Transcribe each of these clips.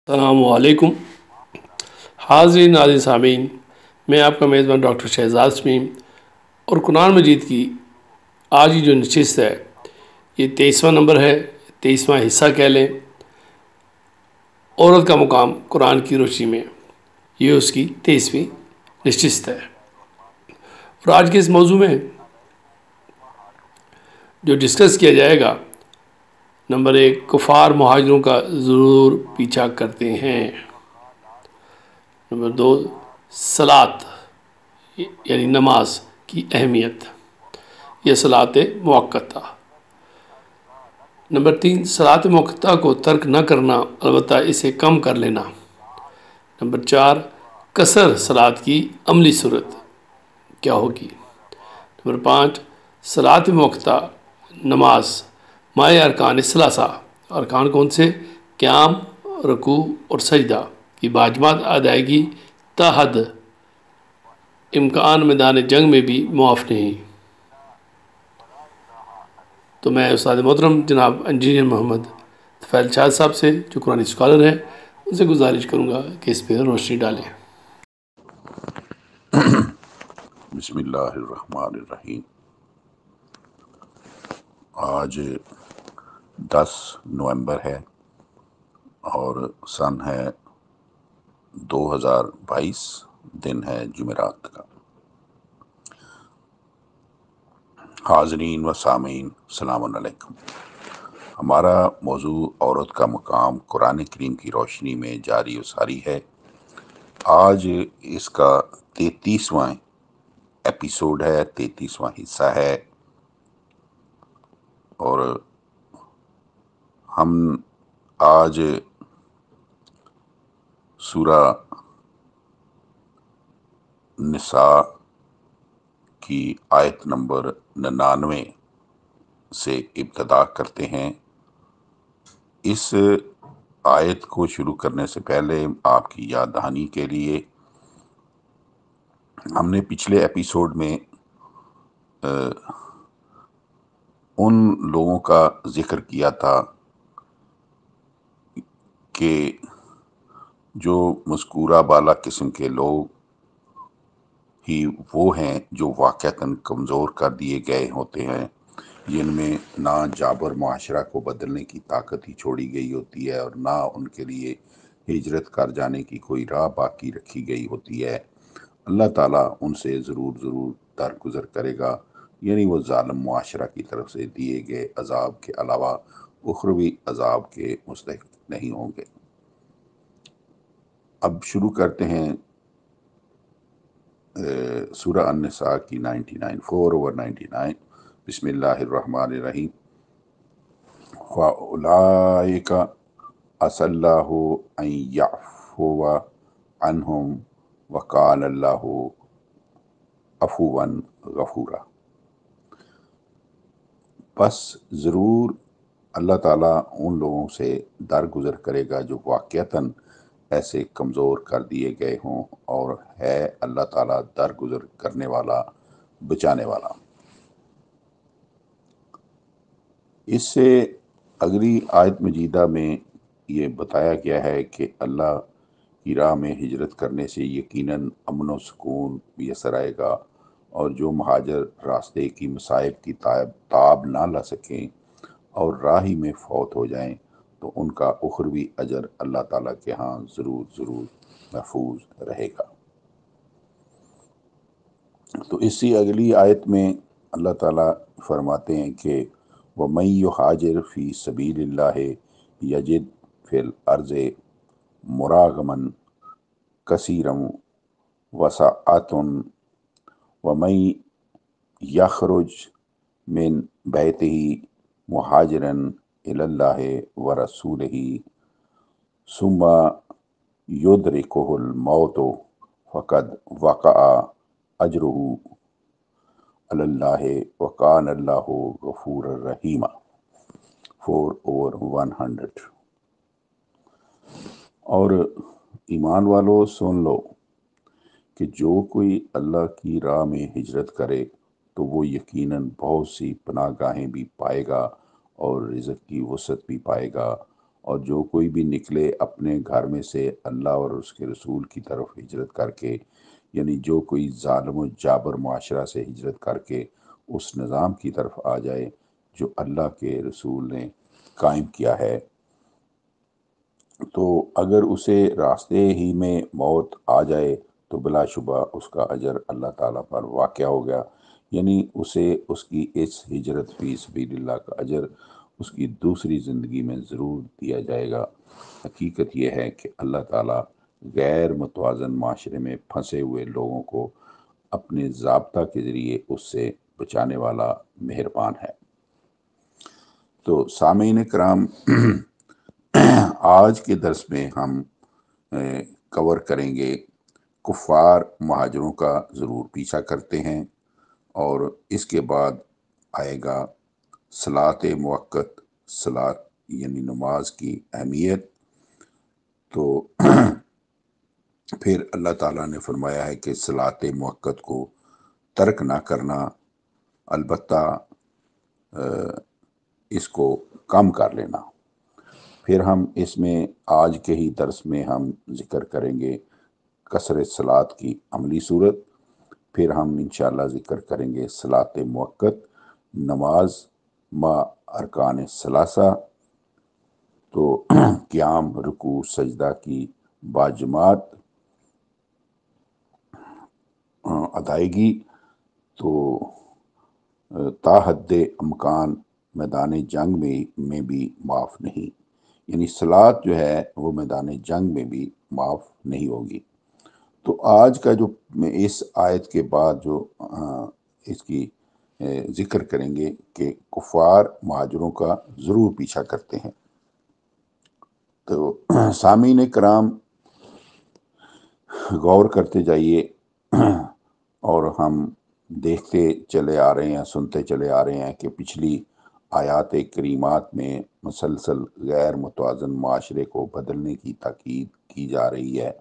السلام علیکم حاضرین ناظرین سامعین، میں آپ کا میزبان ڈاکٹر شہزاد شمیم، اور قرآن مجید کی آج کی جو نشست ہے یہ 23واں نمبر ہے، 23واں حصہ کہہ لیں، عورت کا مقام قرآن کی روشنی میں۔ یہ اس کی 23ویں نشست ہے، اور آج کے اس موضوع میں جو ڈسکس کیا جائے گا، نمبر 1، کفار مہاجروں کا ضرور پیچھا کرتے ہیں۔ نمبر 2، صلاۃ یعنی نماز کی اہمیت، یہ صلاۃ موقتہ۔ نمبر 3، صلاۃ موقتہ کو ترک نہ کرنا، البتہ اسے کم کر لینا۔ نمبر 4، قصر صلاۃ کی عملی صورت کیا ہوگی۔ نمبر 5، صلاۃ موقتہ نماز مائے ارکان ثلاثہ، ارکان کون سے؟ قیام، رکوع اور سجدہ کی باجماعت ادائیگی تحت امکان میدان جنگ میں بھی معاف نہیں۔ تو میں استاد محترم جناب انجینئر محمد طفیل شاہ صاحب سے، جو قرآن اسکالر ہیں، ان سے گزارش کروں گا کہ اس پہ روشنی ڈالیں۔ بسم اللہ الرحمن الرحیم۔ آج 10 نومبر ہے اور سن ہے 2022، دن ہے جمعرات کا۔ حاضرین و سامعین السلام علیکم۔ ہمارا موضوع عورت کا مقام قرآن کریم کی روشنی میں جاری و ساری ہے۔ آج اس کا 33واں ایپیسوڈ ہے، 33واں حصہ ہے، اور ہم آج سورہ نساء کی آیت نمبر 99 سے ابتدا کرتے ہیں۔ اس آیت کو شروع کرنے سے پہلے آپ کی یاد دہانی کے لیے، ہم نے پچھلے ایپیسوڈ میں ان لوگوں کا ذکر کیا تھا کہ جو مذکورہ بالا قسم کے لوگ ہی وہ ہیں جو واقعتاً کمزور کر دیے گئے ہوتے ہیں، جن میں نہ جابر معاشرہ کو بدلنے کی طاقت ہی چھوڑی گئی ہوتی ہے، اور نہ ان کے لیے ہجرت کر جانے کی کوئی راہ باقی رکھی گئی ہوتی ہے۔ اللہ تعالیٰ ان سے ضرور درگزر کرے گا، یعنی وہ ظالم معاشرہ کی طرف سے دیے گئے عذاب کے علاوہ اخروی عذاب کے مستحق نہیں ہوں گے۔ اب شروع کرتے ہیں سورہ النساء کی 99 4/99۔ بسم اللہ الرحمن الرحیم۔ فَأُولَئِكَ عَسَى اللَّهُ أَن يَعْفُوَ عَنْهُمْ وَكَانَ اللَّهُ عَفُوًّا غَفُورًا۔ بس ضرور اللہ تعالیٰ ان لوگوں سے درگزر کرے گا جو واقعتاً ایسے کمزور کر دیے گئے ہوں، اور ہے اللہ تعالیٰ درگزر کرنے والا، بچانے والا۔ اس سے اگلی آیت مجیدہ میں یہ بتایا گیا ہے کہ اللہ کی راہ میں ہجرت کرنے سے یقیناً امن و سکون میسر آئے گا، اور جو مہاجر راستے کی مصائب کی تاب نہ لا سکیں اور راہی میں فوت ہو جائیں تو ان کا اخروی اجر اللہ تعالیٰ کے ہاں ضرور محفوظ رہے گا۔ تو اسی اگلی آیت میں اللہ تعالیٰ فرماتے ہیں کہ وَمَن يُهَاجِرْ فِي سَبِيلِ اللَّهِ يَجِدْ فِي الْأَرْضِ مُرَاغَمًا كَثِيرًا وَسَعَةً وَمَن يَخْرُجْ مِن بَيْتِهِ مُهَاجِرًا إِلَى اللَّهِ وَرَسُولِهِ ثُمَّ يُدْرِكُهُ الْمَوْتُ فَقَدْ وَقَعَ أَجْرُهُ عَلَى اللَّهِ وَكَانَ اللَّهُ غَفُورًا رَحِيمًا 4/100۔ اور ایمان والو سن لو کہ جو کوئی اللہ کی راہ میں ہجرت کرے تو وہ یقیناً بہت سی پناہ گاہیں بھی پائے گا اور رزق کی وسعت بھی پائے گا، اور جو کوئی بھی نکلے اپنے گھر میں سے اللہ اور اس کے رسول کی طرف ہجرت کر کے، یعنی جو کوئی ظالم و جابر معاشرہ سے ہجرت کر کے اس نظام کی طرف آ جائے جو اللہ کے رسول نے قائم کیا ہے، تو اگر اسے راستے ہی میں موت آ جائے تو بلا شبہ اس کا اجر اللہ تعالیٰ پر واقع ہو گیا، یعنی اسے اس کی اس ہجرت فی سبیل اللہ کا اجر اس کی دوسری زندگی میں ضرور دیا جائے گا۔ حقیقت یہ ہے کہ اللہ تعالیٰ غیر متوازن معاشرے میں پھنسے ہوئے لوگوں کو اپنے ضابطہ کے ذریعے اس سے بچانے والا مہربان ہے۔ تو سامعین کرام، آج کے درس میں ہم کور کریں گے کفار مہاجروں کا ضرور پیچھا کرتے ہیں، اور اس کے بعد آئے گا صلاۃ موقت، صلاۃ یعنی نماز کی اہمیت۔ تو پھر اللہ تعالیٰ نے فرمایا ہے کہ صلاۃ موقت کو ترک نہ کرنا، البتہ اس کو کم کر لینا۔ پھر ہم اس میں آج کے ہی درس میں ہم ذکر کریں گے قصر صلاۃ کی عملی صورت، پھر ہم انشاءاللہ ذکر کریں گے صلاۃ موقت، نماز ما ارکان ثلاثہ، تو قیام، رکوع، سجدہ کی باجماعت ادائیگی، تو تا حد امکان میدان جنگ میں بھی معاف نہیں، یعنی صلاۃ جو ہے وہ میدان جنگ میں بھی معاف نہیں ہوگی۔ تو آج کا جو اس آیت کے بعد جو اس کی ذکر کریں گے کہ کفار مہاجروں کا ضرور پیچھا کرتے ہیں۔ تو سامعین کرام، غور کرتے جائیے، اور ہم دیکھتے چلے آ رہے ہیں، سنتے چلے آ رہے ہیں کہ پچھلی آیات کریمات میں مسلسل غیر متوازن معاشرے کو بدلنے کی تاکید کی جا رہی ہے،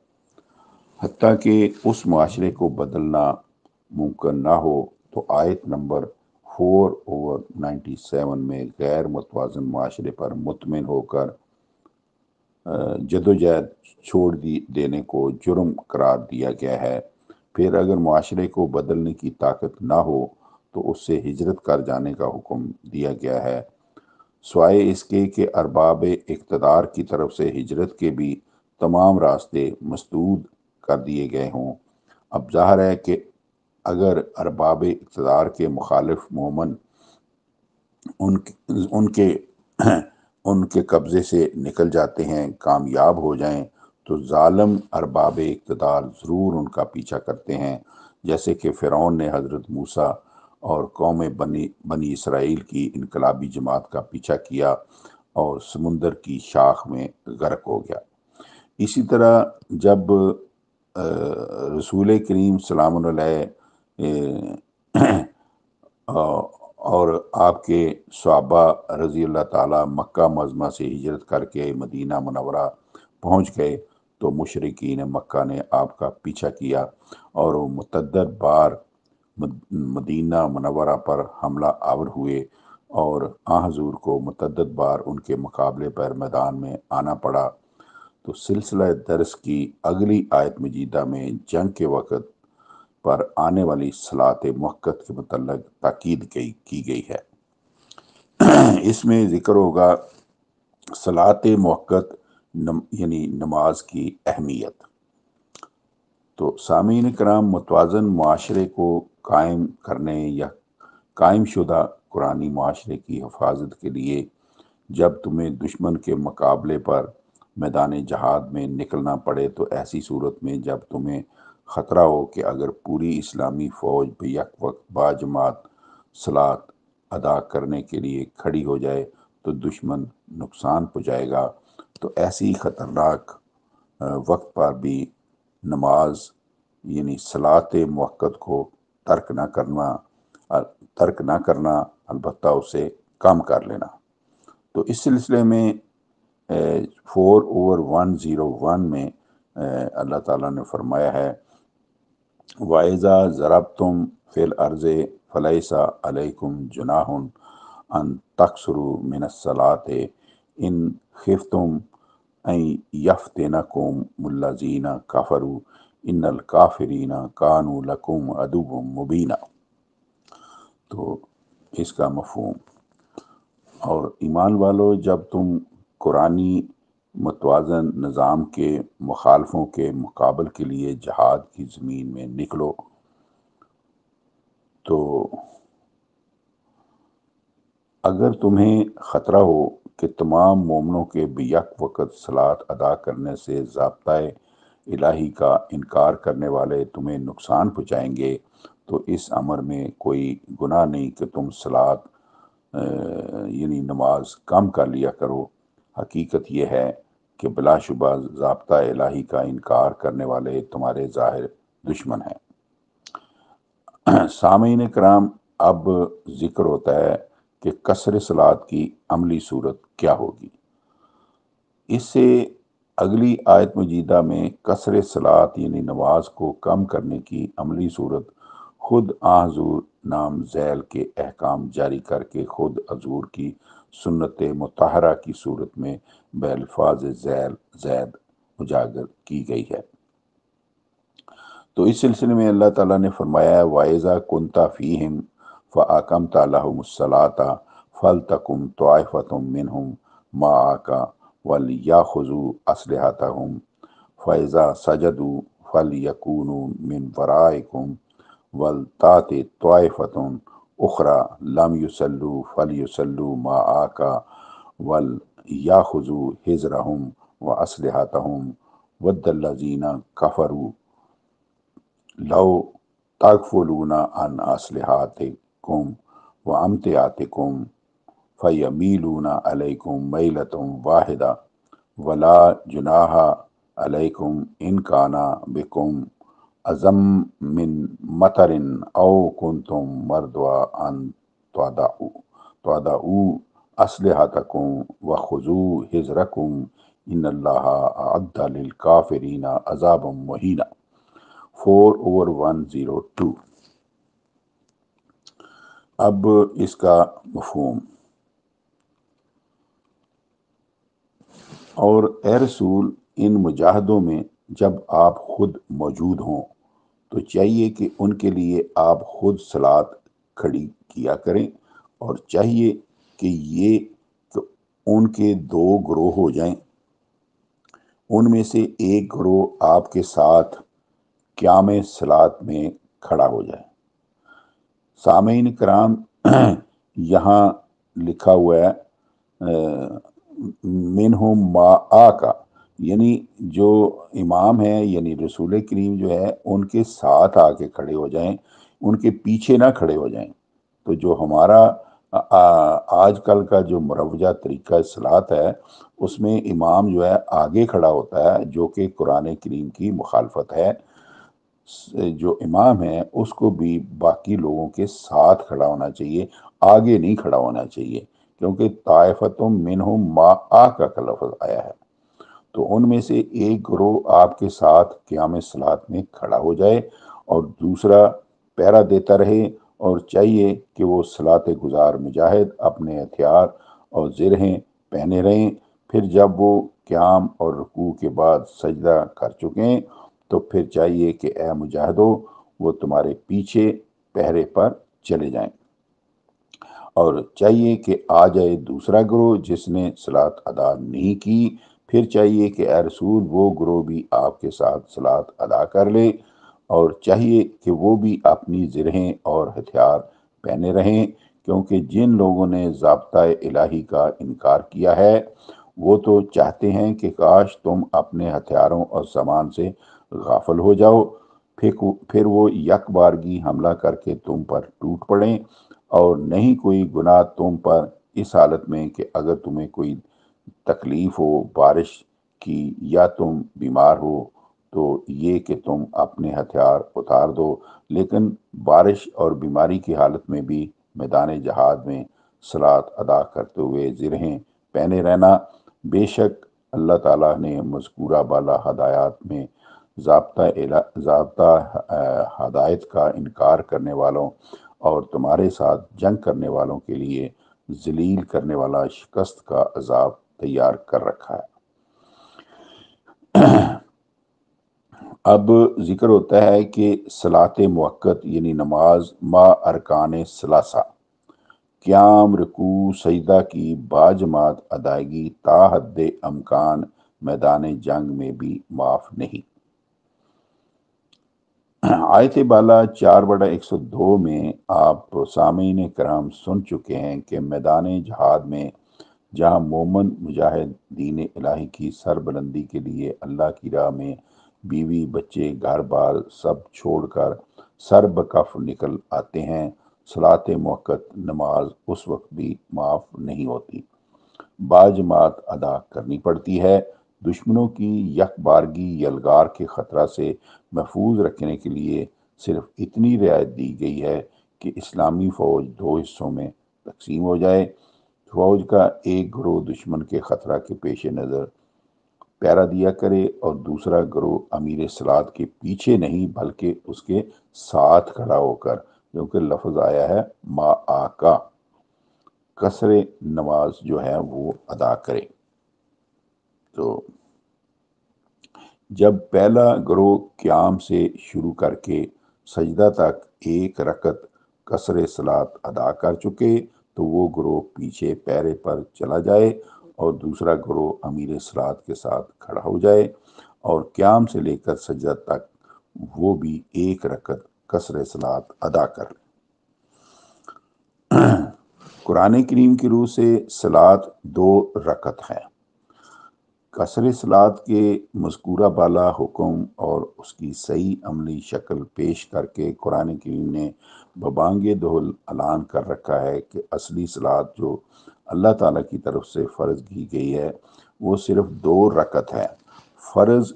حتیٰ کہ اس معاشرے کو بدلنا ممکن نہ ہو تو آیت نمبر 4/97 میں غیر متوازن معاشرے پر مطمئن ہو کر جدوجہد چھوڑ دینے کو جرم قرار دیا گیا ہے۔ پھر اگر معاشرے کو بدلنے کی طاقت نہ ہو تو اس سے ہجرت کر جانے کا حکم دیا گیا ہے، سوائے اس کے کہ ارباب اقتدار کی طرف سے ہجرت کے بھی تمام راستے مسدود کر دیے گئے ہوں۔ اب ظاہر ہے کہ اگر ارباب اقتدار کے مخالف مومن ان کے قبضے سے نکل جاتے ہیں، کامیاب ہو جائیں، تو ظالم ارباب اقتدار ضرور ان کا پیچھا کرتے ہیں، جیسے کہ فرعون نے حضرت موسیٰ اور قوم بنی اسرائیل کی انقلابی جماعت کا پیچھا کیا اور سمندر کی شاخ میں غرق ہو گیا۔ اسی طرح جب رسول کریم سلام علیہ اور آپ کے صحابہ رضی اللہ تعالیٰ مکہ معظمہ سے ہجرت کر کے مدینہ منورہ پہنچ گئے تو مشرکین مکہ نے آپ کا پیچھا کیا اور وہ متعدد بار مدینہ منورہ پر حملہ آور ہوئے، اور حضور کو متعدد بار ان کے مقابلے پر میدان میں آنا پڑا۔ تو سلسلہ درس کی اگلی آیت مجیدہ میں جنگ کے وقت پر آنے والی صلاۃ موقت کے متعلق تاکید کی گئی ہے۔ اس میں ذکر ہوگا صلاۃ موقت یعنی نماز کی اہمیت۔ تو سامعین کرام، متوازن معاشرے کو قائم کرنے یا قائم شدہ قرآنی معاشرے کی حفاظت کے لیے جب تمہیں دشمن کے مقابلے پر میدان جہاد میں نکلنا پڑے، تو ایسی صورت میں جب تمہیں خطرہ ہو کہ اگر پوری اسلامی فوج بیک وقت باجماعت صلاۃ ادا کرنے کے لیے کھڑی ہو جائے تو دشمن نقصان پہنچائے گا، تو ایسی خطرناک وقت پر بھی نماز یعنی صلاۃ موقت کو ترک نہ کرنا، البتہ اسے کم کر لینا۔ تو اس سلسلے میں 4/101 میں اللہ تعالیٰ نے فرمایا ہے، وَإِذَا ضَرَبْتُمْ فِي الْأَرْضِ فَلَيْسَ عَلَيْكُمْ جُنَاحٌ أَن تَقْصُرُوا مِنَ الصَّلَاةِ إِنْ خفتم ان یفتنکم الذین کفروا ان الکافرین کانوا لکم عدوا مبینا۔ تو اس کا مفہوم، اور ایمان والو جب تم قرآنی متوازن نظام کے مخالفوں کے مقابل کے لیے جہاد کی زمین میں نکلو تو اگر تمہیں خطرہ ہو کہ تمام مومنوں کے بیک وقت صلاۃ ادا کرنے سے ضابطۂ الہی کا انکار کرنے والے تمہیں نقصان پہنچائیں گے تو اس امر میں کوئی گناہ نہیں کہ تم صلاۃ یعنی نماز کم کر لیا کرو۔ حقیقت یہ ہے کہ بلا شبہ ضابطہ الہی کا انکار کرنے والے تمہارے ظاہر دشمن ہیں۔ سامعین کرام، اب ذکر ہوتا ہے کہ قصر صلاۃ کی عملی صورت کیا ہوگی۔ اس سے اگلی آیت مجیدہ میں قصر صلاۃ یعنی نماز کو کم کرنے کی عملی صورت خود حضور نام ذیل کے احکام جاری کر کے خود حضور کی سنت مطہرہ کی صورت میں بالفاظ ذیل زید اجاگر کی گئی ہے۔ تو اس سلسلے میں اللہ تعالیٰ نے فرمایا ہے وَإِذَا كُنْتَ فِيهِمْ فَأَقَمْتَ لَهُمُ الصَّلَاةَ فَلْتَقُمْ طَائِفَةٌ مِّنْهُمْ مَعَكَ وَلْيَأْخُذُوا أَسْلِحَتَهُمْ فَإِذَا سَجَدُوا فَلْيَكُونُوا مِنْ وَرَائِكُمْ وَلْتَأْتِ طَائِفَةٌ أُخْرَى لَمْ يُصَلُّوا فَلْيُصَلُّوا مَعَكَ وَلْيَأْخُذُوا حِذْرَهُمْ وَأَسْلِحَتَهُمْ وَدَّ الَّذِينَ كَفَرُوا لو تغفلون عن أسلحتكم وأمتعتكم فيميلون عليكم ميلة واحدة ولا جناح عليكم إن كان بكم أزم من مطر أو كنتم مرضى أن تضعوا أسلحتكم وخذوا حذركم إن الله أعد للكافرين عذابا مهينا۔ 4/102۔ اب اس کا مفہوم، اور اے رسول ان مجاہدوں میں جب آپ خود موجود ہوں تو چاہیے کہ ان کے لیے آپ خود صلاۃ کھڑی کیا کریں، اور چاہیے کہ ان کے 2 گروہ ہو جائیں، ان میں سے ایک گروہ آپ کے ساتھ قیام صلاۃ میں کھڑا ہو جائے۔ سامعین کرام، یہاں لکھا ہوا ہے منہم معاک، یعنی جو امام ہے یعنی رسول کریم جو ہے ان کے ساتھ آ کے کھڑے ہو جائیں، ان کے پیچھے نہ کھڑے ہو جائیں۔ تو جو ہمارا آج کل کا جو مروجہ طریقہ صلاۃ ہے اس میں امام جو ہے آگے کھڑا ہوتا ہے، جو کہ قرآن کریم کی مخالفت ہے۔ جو امام ہے اس کو بھی باقی لوگوں کے ساتھ کھڑا ہونا چاہیے، آگے نہیں کھڑا ہونا چاہیے، کیونکہ طائفتم منہم معاک کا لفظ آیا ہے۔ تو ان میں سے ایک گروہ آپ کے ساتھ قیام صلاۃ میں کھڑا ہو جائے اور دوسرا پہرا دیتا رہے، اور چاہیے کہ وہ صلاۃ گزار مجاہد اپنے ہتھیار اور زرہیں پہنے رہیں۔ پھر جب وہ قیام اور رکوع کے بعد سجدہ کر چکیں تو پھر چاہیے کہ اے مجاہدو وہ تمہارے پیچھے پہرے پر چلے جائیں، اور چاہیے کہ آ جائے دوسرا گروہ جس نے صلاۃ ادا نہیں کی، پھر چاہیے کہ اے رسول وہ گروہ بھی آپ کے ساتھ صلاۃ ادا کر لے، اور چاہیے کہ وہ بھی اپنی زرہیں اور ہتھیار پہنے رہیں، کیونکہ جن لوگوں نے ضابطۂ الہی کا انکار کیا ہے وہ تو چاہتے ہیں کہ کاش تم اپنے ہتھیاروں اور سامان سے غافل ہو جاؤ، پھر وہ یک بارگی حملہ کر کے تم پر ٹوٹ پڑیں، اور نہیں کوئی گناہ تم پر اس حالت میں کہ اگر تمہیں کوئی تکلیف ہو بارش کی یا تم بیمار ہو تو یہ کہ تم اپنے ہتھیار اتار دو، لیکن بارش اور بیماری کی حالت میں بھی میدان جہاد میں صلاۃ ادا کرتے ہوئے زرہیں پہنے رہنا۔ بے شک اللہ تعالیٰ نے مذکورہ بالا ہدایات میں ضابطہ ہدایت کا انکار کرنے والوں اور تمہارے ساتھ جنگ کرنے والوں کے لیے ذلیل کرنے والا شکست کا عذاب تیار کر رکھا ہے۔ اب ذکر ہوتا ہے کہ صلاۃ موقت یعنی نماز ما ارکان ثلاثہ، قیام، رکوع، سجدہ کی باجماعت ادائیگی تا حد امکان میدان جنگ میں بھی معاف نہیں۔ آیت بالا 4/102 میں آپ سامعین کرام سن چکے ہیں کہ میدان جہاد میں جہاں مومن مجاہد دین الہی کی سربلندی کے لیے اللہ کی راہ میں بیوی بچے گھر بار سب چھوڑ کر سر بکف نکل آتے ہیں، صلاۃ موقت نماز اس وقت بھی معاف نہیں ہوتی، باجماعت ادا کرنی پڑتی ہے۔ دشمنوں کی یک بارگی یلغار کے خطرہ سے محفوظ رکھنے کے لیے صرف اتنی رعایت دی گئی ہے کہ اسلامی فوج 2 حصوں میں تقسیم ہو جائے۔ فوج کا ایک گروہ دشمن کے خطرہ کے پیش نظر پہرا دیا کرے اور دوسرا گروہ امیر صلاۃ کے پیچھے نہیں بلکہ اس کے ساتھ کھڑا ہو کر، کیونکہ لفظ آیا ہے ما آقا، قصر نماز جو ہے وہ ادا کرے۔ تو جب پہلا گروہ قیام سے شروع کر کے سجدہ تک ایک رکعت قصر صلاۃ ادا کر چکے تو وہ گروہ پیچھے پیرے پر چلا جائے اور دوسرا گروہ امیر صلاۃ کے ساتھ کھڑا ہو جائے اور قیام سے لے کر سجدہ تک وہ بھی ایک رکعت قصر صلاۃ ادا کر لیں۔ قرآن کریم کی روح سے صلاۃ 2 رکعت ہے۔ قصر صلاۃ کے مذکورہ بالا حکم اور اس کی صحیح عملی شکل پیش کر کے قرآن کریم نے ببانگ دہل اعلان کر رکھا ہے کہ اصلی صلاۃ جو اللہ تعالیٰ کی طرف سے فرض کی گئی ہے وہ صرف 2 رکعت ہے۔ فرض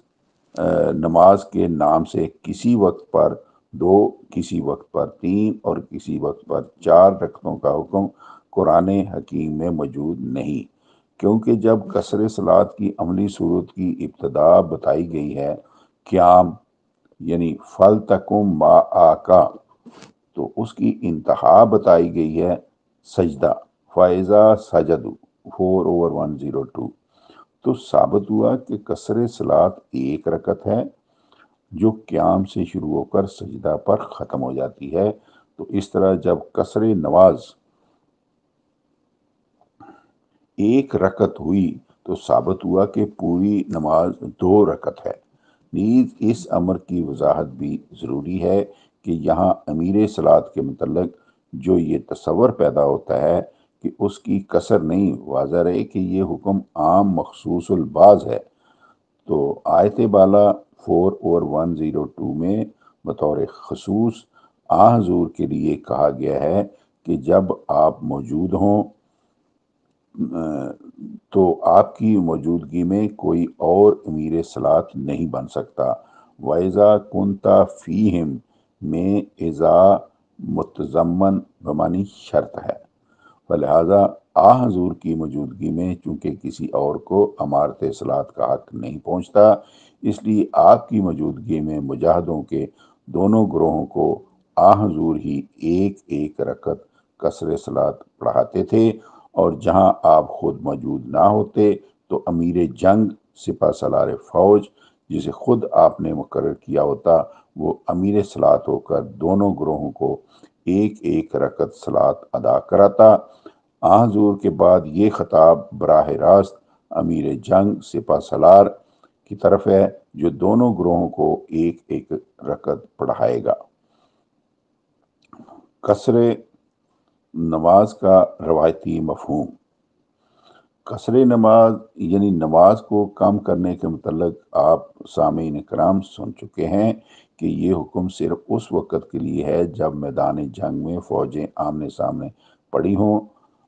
نماز کے نام سے کسی وقت پر 2، کسی وقت پر 3 اور کسی وقت پر 4 رکعتوں کا حکم قرآن حکیم میں موجود نہیں، کیونکہ جب قصر صلاۃ کی عملی صورت کی ابتدا بتائی گئی ہے قیام یعنی فَلْتَقُمْ مَعَکَ، تو اس کی انتہا بتائی گئی ہے سجدہ فَإِذَا سَجَدُوا 4/102۔ تو ثابت ہوا کہ قصر صلاۃ 1 رکعت ہے جو قیام سے شروع ہو کر سجدہ پر ختم ہو جاتی ہے۔ تو اس طرح جب قصر نماز 1 رکعت ہوئی تو ثابت ہوا کہ پوری نماز 2 رکعت ہے۔ نیز اس امر کی وضاحت بھی ضروری ہے کہ یہاں امیر صلاۃ کے متعلق جو یہ تصور پیدا ہوتا ہے کہ اس کی قصر نہیں، واضح رہے کہ یہ حکم عام مخصوص البعض ہے۔ تو آیت بالا 4/102 میں بطور خصوص حضور کے لیے کہا گیا ہے کہ جب آپ موجود ہوں تو آپ کی موجودگی میں کوئی اور امیر صلاۃ نہیں بن سکتا۔ وَإِذَا كُنْتَ فِيهِمْ میں اذا متضمن بمعنی شرط ہے، فلہذا حضور کی موجودگی میں چونکہ کسی اور کو امارت صلاۃ کا حق نہیں پہنچتا، اس لیے آپ کی موجودگی میں مجاہدوں کے دونوں گروہوں کو حضور ہی ایک ایک رکعت قصر صلاۃ پڑھاتے تھے، اور جہاں آپ خود موجود نہ ہوتے تو امیر جنگ سپہ سالار فوج جسے خود آپ نے مقرر کیا ہوتا وہ امیر صلاۃ ہو کر دونوں گروہوں کو ایک ایک رکعت صلاۃ ادا کراتا۔ حضور کے بعد یہ خطاب براہ راست امیر جنگ سپہ سالار کی طرف ہے جو دونوں گروہوں کو ایک ایک رکعت پڑھائے گا۔ قصر نماز کا روایتی مفہوم۔ قصر نماز یعنی نماز کو کم کرنے کے متعلق آپ سامعین کرام سن چکے ہیں کہ یہ حکم صرف اس وقت کے لیے ہے جب میدان جنگ میں فوجیں آمنے سامنے پڑی ہوں،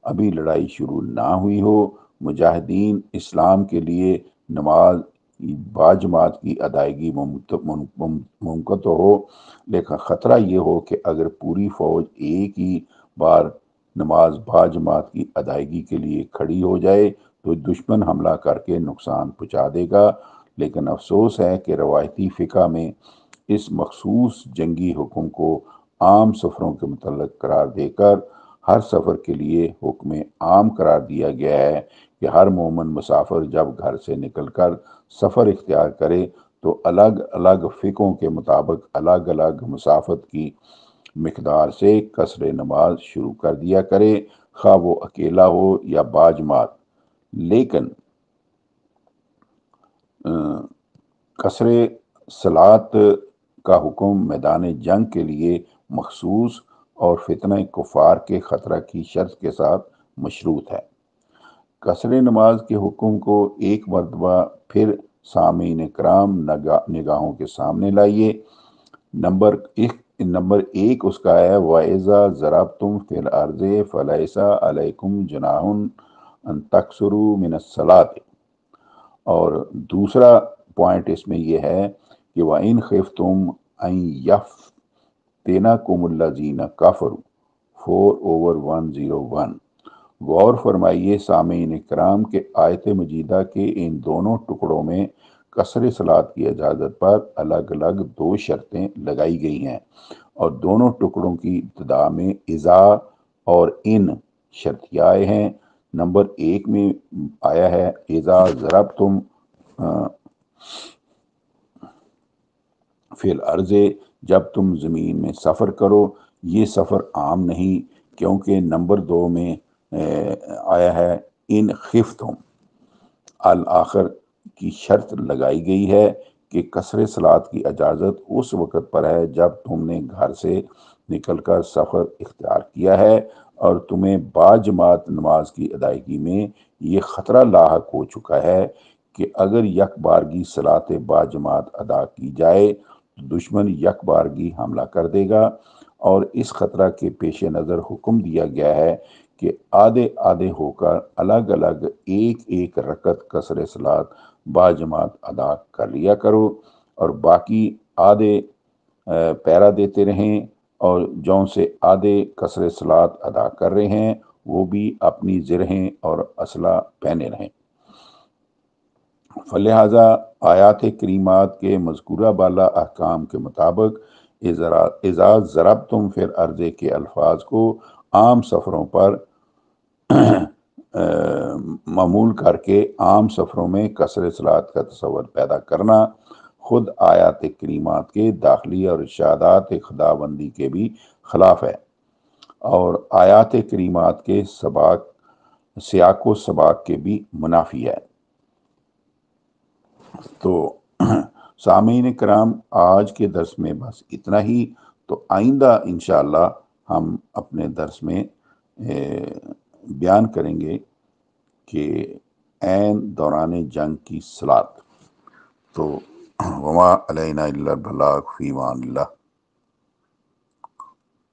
ابھی لڑائی شروع نہ ہوئی ہو، مجاہدین اسلام کے لیے نماز باجماعت کی ادائیگی ممکن تو ہو، لیکن خطرہ یہ ہو کہ اگر پوری فوج ایک ہی بار نماز باجماعت کی ادائیگی کے لیے کھڑی ہو جائے تو دشمن حملہ کر کے نقصان پہنچا دے گا۔ لیکن افسوس ہے کہ روایتی فقہ میں اس مخصوص جنگی حکم کو عام سفروں کے متعلق قرار دے کر ہر سفر کے لیے حکم عام قرار دیا گیا ہے کہ ہر مومن مسافر جب گھر سے نکل کر سفر اختیار کرے تو الگ الگ فقوں کے مطابق الگ الگ مسافت کی مقدار سے قصر نماز شروع کر دیا کرے، خواہ وہ اکیلا ہو یا باجماعت۔ لیکن قصر صلاۃ کا حکم میدان جنگ کے لیے مخصوص اور فتنہ کفار کے خطرہ کی شرط کے ساتھ مشروط ہے۔ قصر نماز کے حکم کو ایک مرتبہ پھر سامعین کرام نگاہوں کے سامنے لائیے۔ نمبر ایک اس کا ہے وَإِذَا ضَرَبْتُمْ فِي الْأَرْضِ فَلَيْسَ عَلَيْكُمْ جُنَاحٌ أَن تَقْصُرُوا مِنَ الصَّلَاةِ، اور دوسرا پوائنٹ اس میں یہ ہے کہ وَإِنْ خِفْتُمْ أَن يَفْتِنَكُمُ الَّذِينَ كَفَرُوا 4/101۔ غور فرمائیے سامعین کرام کے آیت مجیدہ کے ان دونوں ٹکڑوں میں قصر صلاۃ کی اجازت پر الگ الگ دو شرطیں لگائی گئی ہیں، اور دونوں ٹکڑوں کی ابتدا میں اذا اور ان شرطیہ آئے ہیں۔ نمبر ایک میں آیا ہے اذا ضربتم فی الارض، جب تم زمین میں سفر کرو۔ یہ سفر عام نہیں، کیونکہ نمبر دو میں آیا ہے ان خفتم، الآخر کی شرط لگائی گئی ہے کہ قصر صلاۃ کی اجازت اس وقت پر ہے جب تم نے گھر سے نکل کر سفر اختیار کیا ہے اور تمہیں باجماعت نماز کی ادائیگی میں یہ خطرہ لاحق ہو چکا ہے کہ اگر یک بارگی صلاۃ باجماعت ادا کی جائے تو دشمن یک بارگی حملہ کر دے گا، اور اس خطرہ کے پیش نظر حکم دیا گیا ہے کہ آدھے آدھے ہو کر الگ الگ ایک ایک رکعت قصر صلاۃ باجماعت ادا کر لیا کرو، اور باقی آدھے پیرا دیتے رہیں، اور جون سے آدھے قصر صلاۃ ادا کر رہے ہیں وہ بھی اپنی زرہیں اور اسلحہ پہنے رہیں۔ فلہذا آیات کریمات کے مذکورہ بالا احکام کے مطابق اذا ضربتم فی الارض کے الفاظ کو عام سفروں پر معمول کر کے عام سفروں میں قصر صلاۃ کا تصور پیدا کرنا خود آیات کریمات کے داخلی اور ارشادات خداوندی کے بھی خلاف ہے، اور آیات کریمات کے سیاق و سباق کے بھی منافی ہے۔ تو سامعین کرام، آج کے درس میں بس اتنا ہی۔ تو آئندہ انشاءاللہ ہم اپنے درس میں بیان کریں گے کہ عین دوران جنگ کی صلاۃ۔ تو وما علینا الا البلاغ فی امان اللہ۔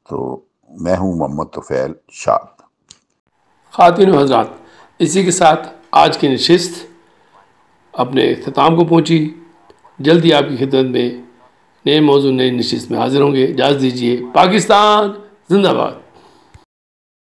تو میں ہوں محمد طفیل شاد۔ خواتین و حضرات، اسی کے ساتھ آج کی نشست اپنے اختتام کو پہنچی۔ جلدی آپ کی خدمت میں نئے موضوع نئی نشست میں حاضر ہوں گے۔ اجازت دیجیے۔ پاکستان زندہ باد۔